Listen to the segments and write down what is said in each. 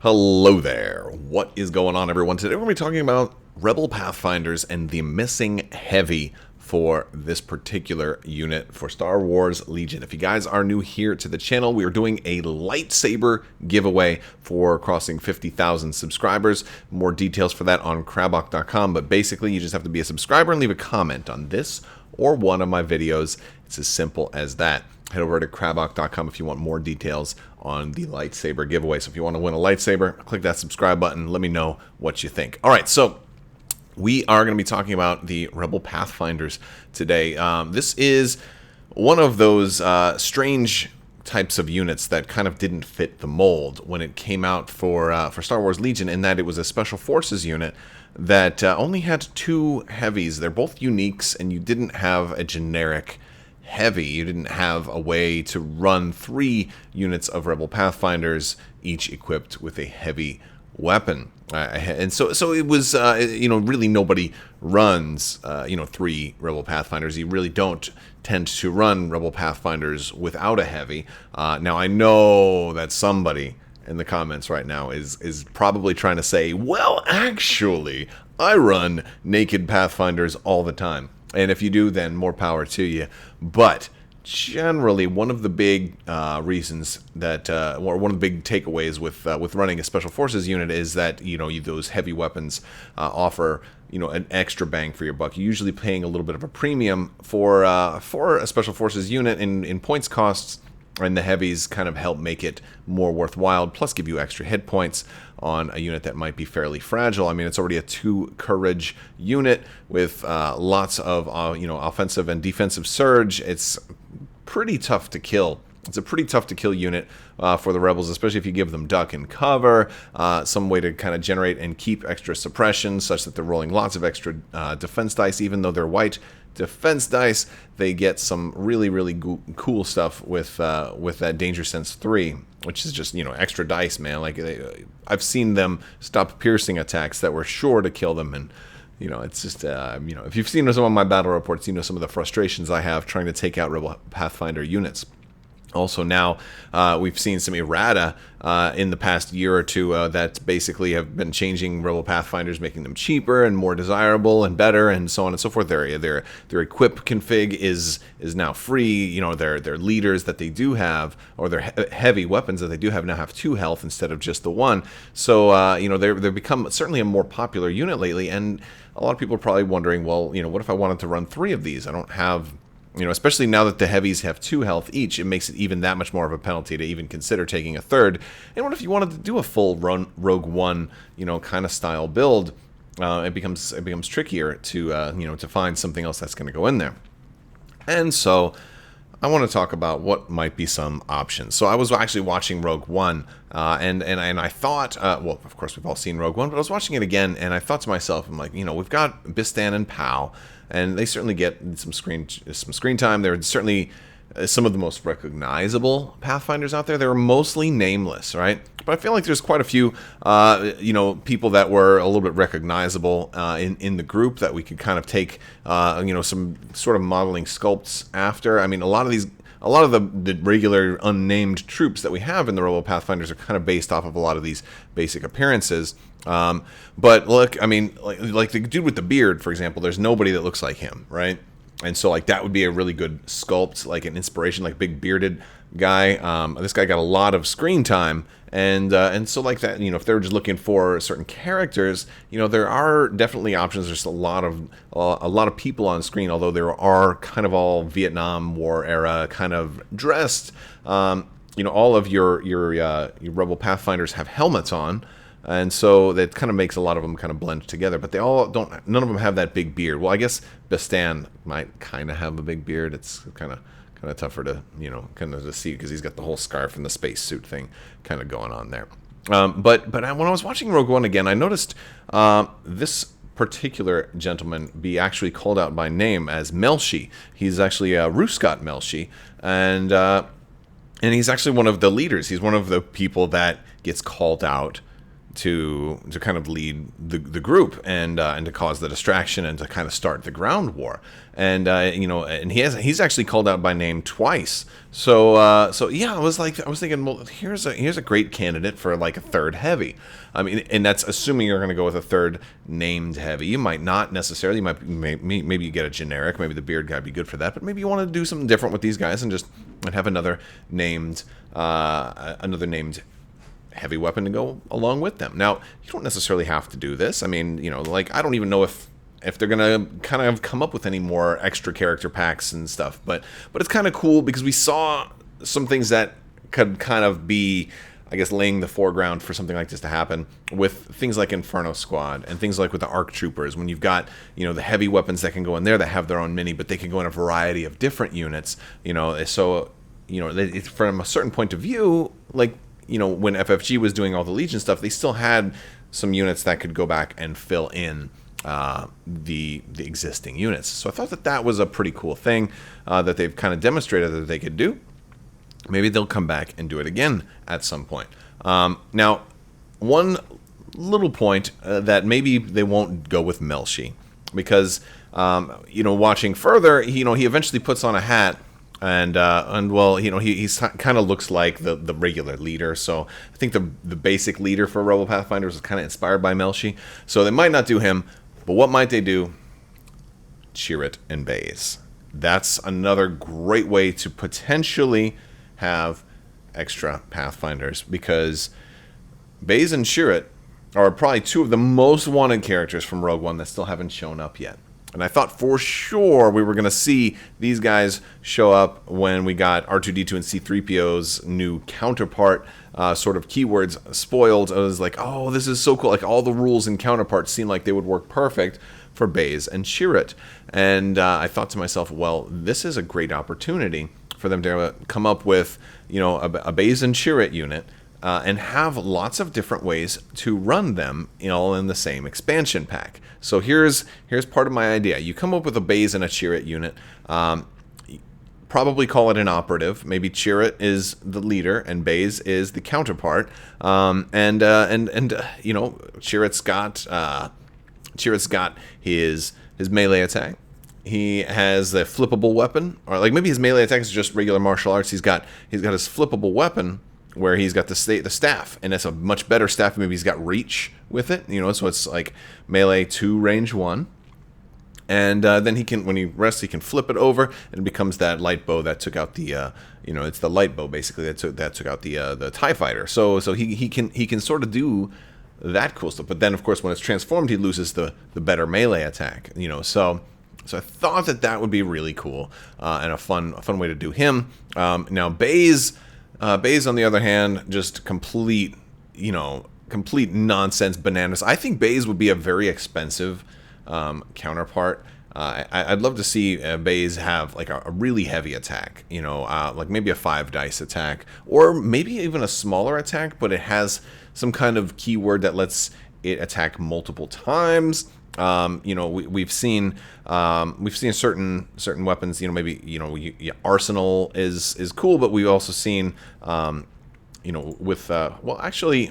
Hello there. What is going on, everyone? Today we're going to be talking about Rebel Pathfinders and the missing heavy for this particular unit for Star Wars Legion. If you guys are new here to the channel, we are doing a lightsaber giveaway for crossing 50,000 subscribers. More details for that on Crabbok.com, but basically you just have to be a subscriber and leave a comment on this or one of my videos. It's as simple as that. Head over to Crabbok.com if you want more details on the lightsaber giveaway. So if you want to win a lightsaber, click that subscribe button. Let me know what you think. All right, so we are going to be talking about the Rebel Pathfinders today. This is one of those strange types of units that kind of didn't fit the mold when it came out for Star Wars Legion, in that it was a Special Forces unit that only had 2 heavies. They're both uniques, and you didn't have a generic heavy. You didn't have a way to run 3 units of Rebel Pathfinders, each equipped with a heavy weapon. And so it was, really nobody runs, 3 Rebel Pathfinders. You really don't tend to run Rebel Pathfinders without a heavy. Now, I know that somebody in the comments right now is probably trying to say, well, actually, I run naked Pathfinders all the time. And if you do, then more power to you. But generally, one of the big reasons that, or one of the big takeaways with running a Special Forces unit is that those heavy weapons offer an extra bang for your buck. You're usually paying a little bit of a premium for a Special Forces unit in points costs. And the heavies kind of help make it more worthwhile, plus give you extra hit points on a unit that might be fairly fragile. I mean, it's already a 2 courage unit with lots of offensive and defensive surge. It's pretty tough to kill. It's a pretty tough to kill unit for the Rebels, especially if you give them duck and cover, some way to kind of generate and keep extra suppression such that they're rolling lots of extra defense dice. Even though they're white defense dice, they get some really cool stuff with that Danger Sense 3, which is just extra dice, man. Like I've seen them stop piercing attacks that were sure to kill them, and it's just if you've seen some of my battle reports, some of the frustrations I have trying to take out Rebel Pathfinder units. Also now, we've seen some errata in the past year or two that basically have been changing Rebel Pathfinders, making them cheaper and more desirable and better, and so on and so forth. Their equip config is now free. Their leaders that they do have, or their heavy weapons that they do have, now have 2 health instead of just the 1. So they've become certainly a more popular unit lately, and a lot of people are probably wondering, well, what if I wanted to run 3 of these? I don't have. Especially now that the heavies have 2 health each, it makes it even that much more of a penalty to even consider taking a 3rd. And what if you wanted to do a full Rogue One, kind of style build? It becomes trickier to find something else that's going to go in there. And so I want to talk about what might be some options. So I was actually watching Rogue One, and I thought, well, of course we've all seen Rogue One, but I was watching it again, and I thought to myself, I'm like, we've got Bistan and Pow, and they certainly get some screen time. They're certainly some of the most recognizable Pathfinders out there. They were mostly nameless, right? But I feel like there's quite a few, people that were a little bit recognizable in the group that we could kind of take, some sort of modeling sculpts after. I mean, a lot of the regular unnamed troops that we have in the Rebel Pathfinders are kind of based off of a lot of these basic appearances. But look, I mean, like the dude with the beard, for example, there's nobody that looks like him, right? And so, like, that would be a really good sculpt, like an inspiration, like big bearded guy. This guy got a lot of screen time, and so like that, if they're just looking for certain characters, there are definitely options. There's a lot of people on screen, although there are kind of all Vietnam War era kind of dressed. All of your Rebel Pathfinders have helmets on. And so that kind of makes a lot of them kind of blend together, but they all don't. None of them have that big beard. Well, I guess Bistan might kind of have a big beard. It's kind of tougher to kind of to see because he's got the whole scarf and the spacesuit thing kind of going on there. But when I was watching Rogue One again, I noticed this particular gentleman be actually called out by name as Melshi. He's actually Ruscott Melshi, and he's actually one of the leaders. He's one of the people that gets called out to kind of lead the group and to cause the distraction and to kind of start the ground war. And and he's actually called out by name twice. So yeah, I was thinking, well, here's a great candidate for like a third heavy. I mean, and that's assuming you're going to go with a third named heavy. You might not necessarily. Maybe you get a generic. Maybe the beard guy would be good for that. But maybe you want to do something different with these guys and have another named heavy weapon to go along with them. Now, you don't necessarily have to do this. I mean, like, I don't even know if they're gonna kind of come up with any more extra character packs and stuff, but it's kind of cool because we saw some things that could kind of be, I guess, laying the foreground for something like this to happen with things like Inferno Squad and things like with the ARC Troopers, when you've got, the heavy weapons that can go in there that have their own mini, but they can go in a variety of different units, so, from a certain point of view, like, when FFG was doing all the Legion stuff, they still had some units that could go back and fill in the existing units. So I thought that was a pretty cool thing that they've kind of demonstrated that they could do. Maybe they'll come back and do it again at some point. Now, one little point that maybe they won't go with Melshi, because watching further, he eventually puts on a hat. And well, he's kind of looks like the regular leader. So I think the basic leader for Rebel Pathfinders is kind of inspired by Melshi. So they might not do him, but what might they do? Chirrut and Baze. That's another great way to potentially have extra Pathfinders, because Baze and Chirrut are probably two of the most wanted characters from Rogue One that still haven't shown up yet. And I thought for sure we were going to see these guys show up when we got R2-D2 and C-3PO's new counterpart sort of keywords spoiled. I was like, oh, this is so cool. Like, all the rules and counterparts seem like they would work perfect for Baze and Chirrut. And I thought to myself, well, this is a great opportunity for them to come up with, a Baze and Chirrut unit and have lots of different ways to run them, all in the same expansion pack. So here's part of my idea. You come up with a Baze and a Chirrut unit. Probably call it an operative. Maybe Chirrut is the leader and Baze is the counterpart. Chirrut's got his melee attack. He has the flippable weapon, or like maybe his melee attack is just regular martial arts. He's got his flippable weapon, where he's got the staff, and it's a much better staff. Maybe he's got reach with it, so it's like melee 2, range 1. And then he can, when he rests, he can flip it over, and it becomes that light bow that took out the, it's the light bow basically that took out the TIE fighter. So he can sort of do that cool stuff. But then of course when it's transformed, he loses the better melee attack. So I thought that would be really cool and a fun way to do him. Now Baze on the other hand, just complete nonsense bananas. I think Baze would be a very expensive counterpart. I'd love to see Baze have like a really heavy attack, like maybe a 5 dice attack, or maybe even a smaller attack, but it has some kind of keyword that lets it attack multiple times. We've seen certain weapons. Maybe Arsenal is cool, but we've also seen with well, actually,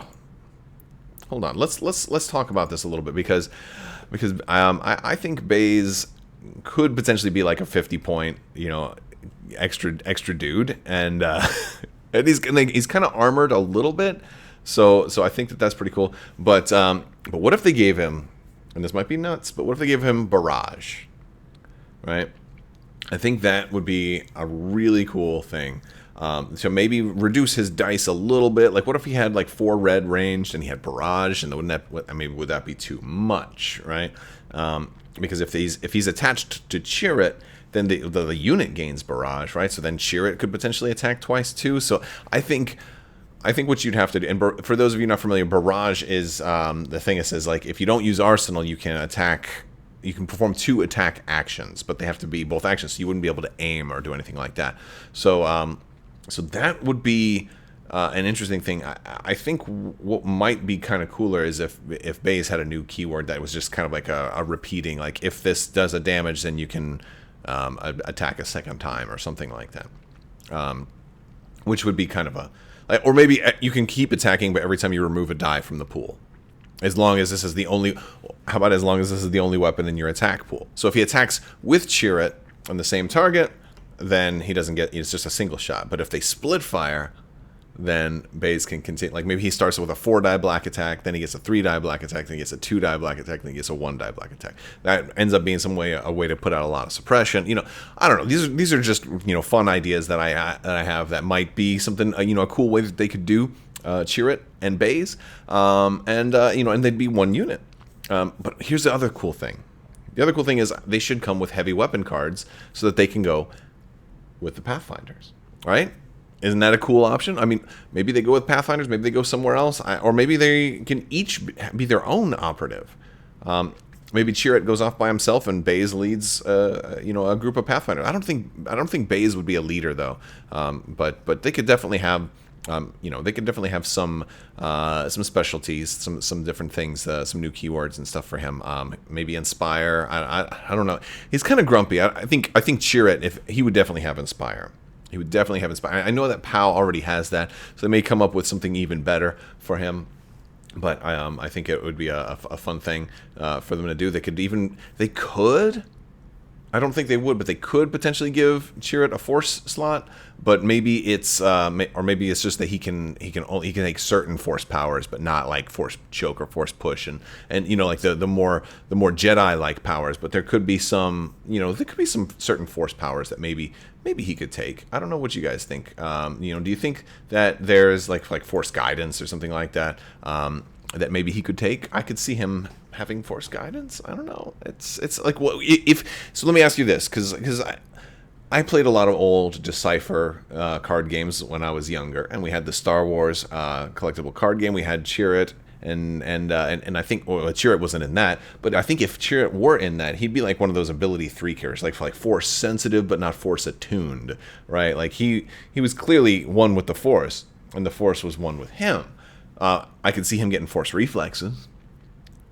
hold on. Let's talk about this a little bit because I think Baze could potentially be like a 50-point extra dude, and and he's kind of armored a little bit, so I think that's pretty cool. But what if they gave him? And this might be nuts, but what if they gave him Barrage, right? I think that would be a really cool thing. So maybe reduce his dice a little bit. Like, what if he had like 4 red ranged and he had Barrage? And would that be too much, right? Because if he's attached to Chirrut, then the unit gains Barrage, right? So then Chirrut could potentially attack twice too. So I think what you'd have to do, and for those of you not familiar, Barrage is the thing that says, like, if you don't use Arsenal, you can perform 2 attack actions, but they have to be both actions, so you wouldn't be able to aim or do anything like that. So that would be an interesting thing. I think what might be kind of cooler is if Baze had a new keyword that was just kind of like a repeating, like, if this does a damage, then you can attack a second time or something like that, which would be kind of or maybe you can keep attacking, but every time you remove a die from the pool, As long as this is the only, how about as long as this is the only weapon in your attack pool? So if he attacks with Cheer It on the same target, then he doesn't get, it's just a single shot. But if they split fire, then Baze can continue. Like maybe he starts with a 4-die black attack, then he gets a 3-die black attack, then he gets a 2-die black attack, then he gets a 1-die black attack. That ends up being a way to put out a lot of suppression. You know, I don't know. These are just, you know, fun ideas that I have that might be something, you know, a cool way that they could do Cheer It and Baze, you know, and they'd be one unit. But here's the other cool thing. The other cool thing is they should come with heavy weapon cards so that they can go with the Pathfinders, right? Isn't that a cool option? I mean, maybe they go with Pathfinders, maybe they go somewhere else, or maybe they can each be their own operative. Maybe Cheer It goes off by himself and Baze leads, you know, a group of Pathfinders. I don't think Baze would be a leader though, but they could definitely have. You know, they could definitely have some specialties, some different things, some new keywords and stuff for him. Maybe Inspire. I don't know. He's kind of grumpy. I think Cheer It, if he would definitely have Inspire. He would definitely have Inspire. I know that POW already has that, so they may come up with something even better for him. But I think it would be a fun thing for them to do. They could. I don't think they would, but they could potentially give Cheer It a Force slot. But maybe it's, or maybe it's just that he can take certain Force powers, but not like Force Choke or Force Push, and you know, like the more Jedi like powers. But there could be some, you know, there could be some certain Force powers that maybe he could take. I don't know what you guys think. You know, do you think that there's like Force Guidance or something like that? That maybe he could take? I could see him having Force Guidance. I don't know. It's like, well, so let me ask you this, because I played a lot of old Decipher card games when I was younger, and we had the Star Wars collectible card game. We had Cheer It, and I think, well, Cheer It wasn't in that, but I think if Cheer It were in that, he'd be like one of those ability 3 characters, like Force sensitive but not Force attuned, right? Like he was clearly one with the Force, and the Force was one with him. I could see him getting Force reflexes,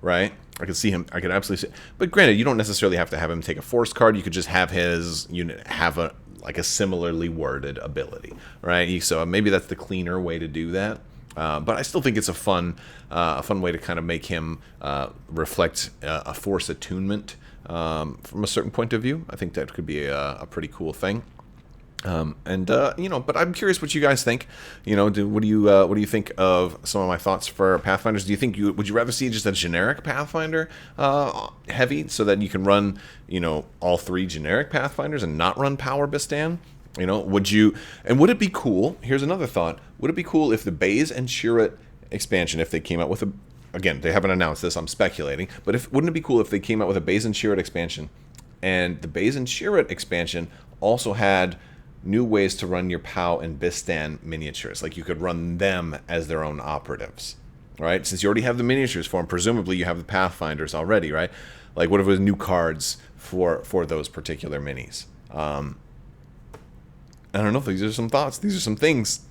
right? I could absolutely see. But granted, you don't necessarily have to have him take a Force card. You could just have his unit have a similarly worded ability, right? So maybe that's the cleaner way to do that. But I still think it's a fun way to kind of make him reflect a Force attunement from a certain point of view. I think that could be a pretty cool thing. You know, but I'm curious what you guys think. You know, what do you think of some of my thoughts for Pathfinders? Do you think would you rather see just a generic Pathfinder heavy, so that you can run, you know, all 3 generic Pathfinders and not run Power Bistan? You know, would it be cool? Here's another thought. Would it be cool if the Baze and Cheer It expansion, if they came out with again, they haven't announced this, I'm speculating, but wouldn't it be cool if they came out with a Baze and Cheer It expansion, and the Baze and Cheer It expansion also had new ways to run your POW and Bistan miniatures? Like you could run them as their own operatives, right? Since you already have the miniatures for them, presumably you have the Pathfinders already, right? Like what if it was new cards for those particular minis? I don't know. These are some thoughts. These are some things,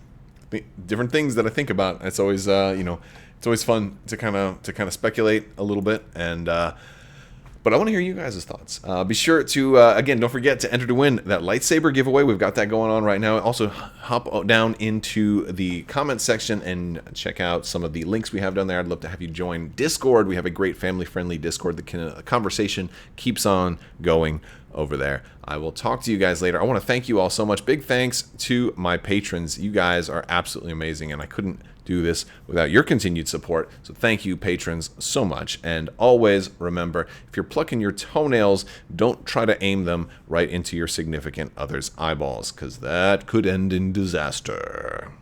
different things that I think about. It's always, you know, it's always fun to kind of speculate a little bit, and but I want to hear you guys' thoughts. Be sure to, again, don't forget to enter to win that lightsaber giveaway. We've got that going on right now. Also, hop down into the comment section and check out some of the links we have down there. I'd love to have you join Discord. We have a great family-friendly Discord. The conversation keeps on going over there. I will talk to you guys later. I want to thank you all so much. Big thanks to my patrons. You guys are absolutely amazing, and I couldn't do this without your continued support. So thank you, patrons, so much. And always remember, if you're plucking your toenails, don't try to aim them right into your significant other's eyeballs, because that could end in disaster.